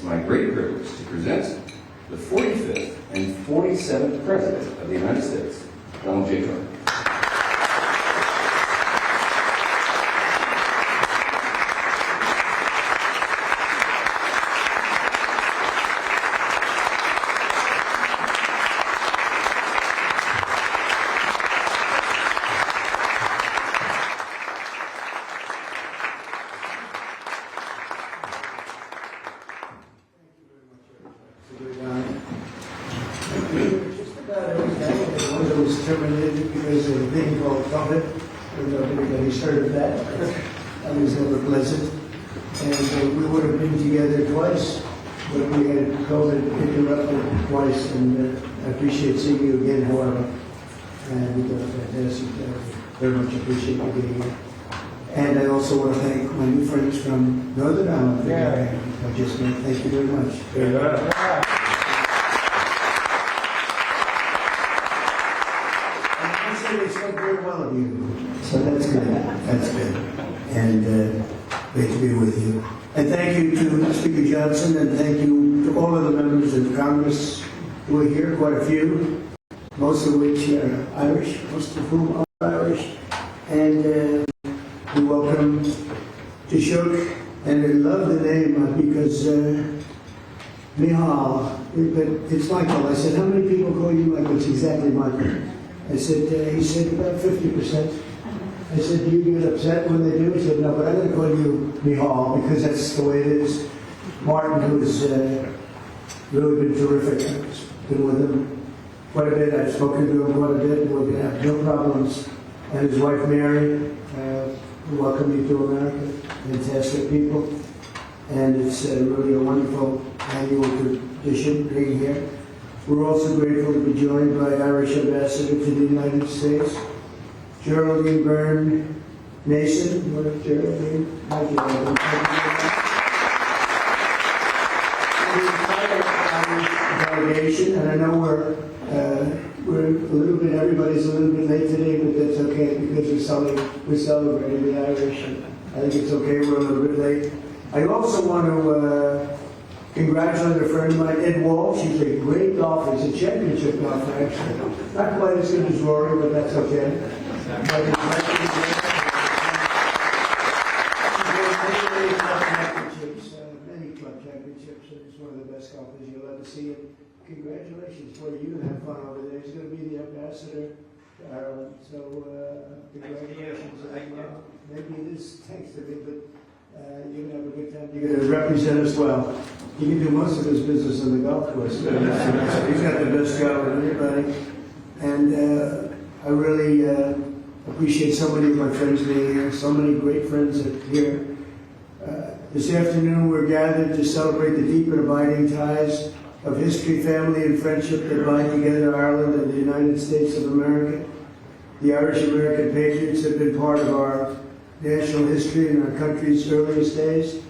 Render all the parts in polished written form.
my great privilege to present the 45th and 47th President of the United States, Donald J. Trump. Terminated because of a thing called COVID. I don't know if anybody's heard of that. That was never pleasant. And we would have been together twice, but we had COVID interrupted twice, and I appreciate seeing you again, however. And fantastic. Very much appreciate you being here. And I also want to thank my new friends from Northern Ireland. I just want to thank you very much. They spoke very well of you, so that's good. That's good, and great to be with you. And thank you to Speaker Johnson, and thank you to all of the members of Congress who are here, quite a few, most of which are Irish, most of whom are Irish, and we welcome Taoiseach, and I love the name because Michal, but it's Michael. I said, how many people call you Michael? It's exactly Michael. I said, he said, about 50%. I said, do you get upset when they do? He said, no, but I'm going to call you Michal because that's the way it is. Martin, who's really been terrific. I've been with him quite a bit. I've spoken to him quite a bit, and we're going to have no problems. And his wife, Mary, welcome you to America. Fantastic people. And it's really a wonderful annual tradition being here. We're also grateful to be joined by Irish Ambassador to the United States, Geraldine Byrne Mason. What up, Geraldine? Hi, Geraldine. The entire delegation, and I know we're a little bit, everybody's a little bit late today, but that's okay because we're celebrating the Irish. And I think it's okay, we're a little bit late. I also want to congratulate a friend of mine, Ed Walsh. He's a great golfer. He's a championship golfer, actually. Not quite as good as Rory, but that's okay. But he's many club championships, and he's one of the best golfers you'll ever see. And congratulations for you, and have fun over there. He's going to be the ambassador to Ireland, so congratulations. Maybe it is thanks to me, but you're going to have a good time. You're going to represent us well. He can do most of his business on the golf course. He's got the best job of anybody. And I really appreciate so many of my friends being here, so many great friends here. This afternoon we're gathered to celebrate the deep and abiding ties of history, family, and friendship that bind together Ireland and the United States of America. The Irish-American patriots have been part of our national history in our country's earliest days.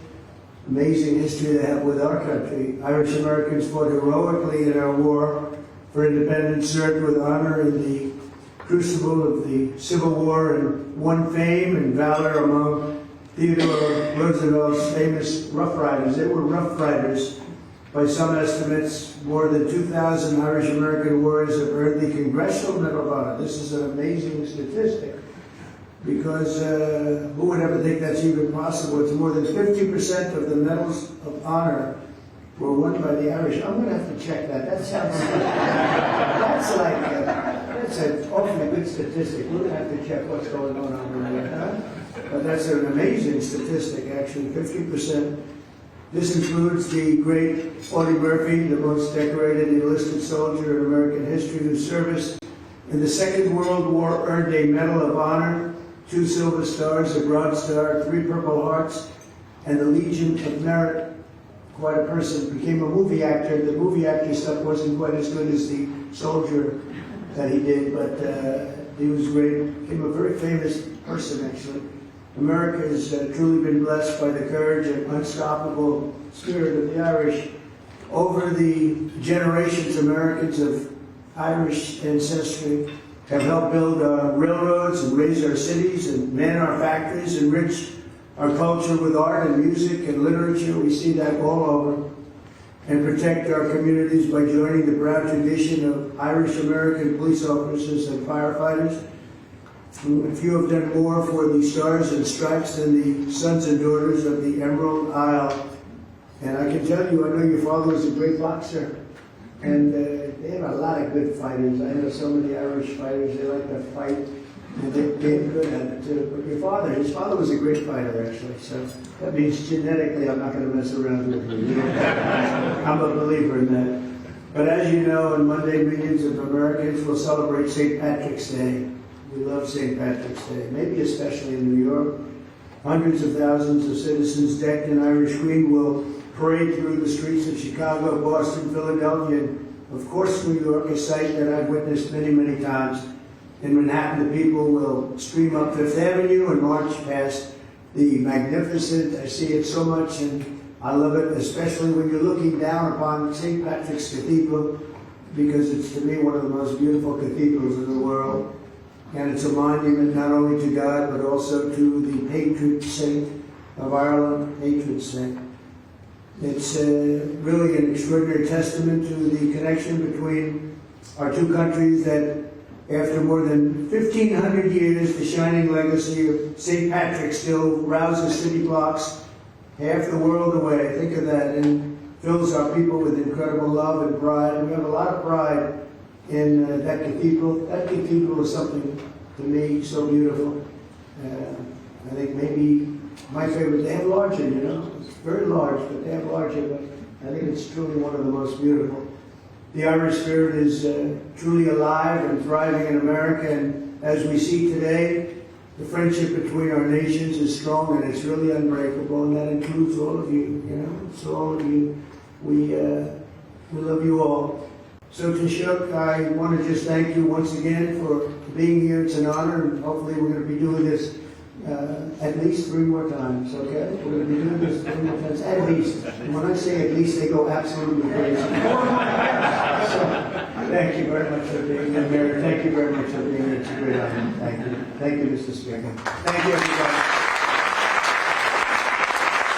Amazing history they have with our country. Irish Americans fought heroically in our war for independence, served with honor in the crucible of the Civil War, and won fame and valor among Theodore Roosevelt's famous Rough Riders. They were Rough Riders. By some estimates, more than 2,000 Irish American warriors have earned the Congressional Medal of Honor. This is an amazing statistic, because who would ever think that's even possible? It's more than 50% of the medals of honor were won by the Irish. I'm going to have to check that. That sounds that's an awfully good statistic. We're going to have to check what's going on over there. Huh? But that's an amazing statistic, actually, 50%. This includes the great Audie Murphy, the most decorated enlisted soldier in American history, whose service in the Second World War earned a Medal of Honor, 2 Silver Stars, a Bronze Star, 3 Purple Hearts, and the Legion of Merit. Quite a person. Became a movie actor. The movie actor stuff wasn't quite as good as the soldier that he did, but he was great. Became a very famous person, actually. America has truly been blessed by the courage and unstoppable spirit of the Irish. Over the generations, Americans of Irish ancestry have helped build our railroads and raise our cities and man our factories, enrich our culture with art and music and literature. We see that all over. and protect our communities by joining the proud tradition of Irish-American police officers and firefighters. Few have done more for the Stars and Stripes than the sons and daughters of the Emerald Isle. And I can tell you, I know your father was a great boxer, and they have a lot of good fighters. I know some of the Irish fighters, they like to fight, and they're good at it too. But your father, his father was a great fighter, actually. So that means genetically I'm not going to mess around with you. I'm a believer in that. But as you know, on Monday, millions of Americans will celebrate St. Patrick's Day. We love St. Patrick's Day, maybe especially in New York. Hundreds of thousands of citizens decked in Irish green will parade through the streets of Chicago, Boston, Philadelphia, and of course New York, a sight that I've witnessed many, many times. In Manhattan, the people will stream up Fifth Avenue and march past the magnificent, I see it so much and I love it, especially when you're looking down upon St. Patrick's Cathedral, because it's to me one of the most beautiful cathedrals in the world. And it's a monument not only to God, but also to the patron saint of Ireland, patron saint. It's really an extraordinary testament to the connection between our two countries that after more than 1,500 years, the shining legacy of St. Patrick still rouses city blocks half the world away. Think of that, and fills our people with incredible love and pride. And we have a lot of pride in that cathedral. That cathedral is something, to me, so beautiful. I think maybe my favorite, they have larger, you know. It's very large, but they have larger, but I think it's truly one of the most beautiful. The Irish spirit is truly alive and thriving in America, and as we see today, the friendship between our nations is strong and it's really unbreakable, and that includes all of you, you know. So all of you, we love you all. So Taoiseach, I want to just thank you once again for being here. It's an honor, and hopefully we're going to be doing this at least 3 more times, okay? We're going to be doing this 3 more times, at least. And when I say at least, they go absolutely crazy. So, thank you very much for being here, Mary. Thank you very much for being here. It's a great honor. Thank you. Thank you, Mr. Speaker. Thank you, everybody.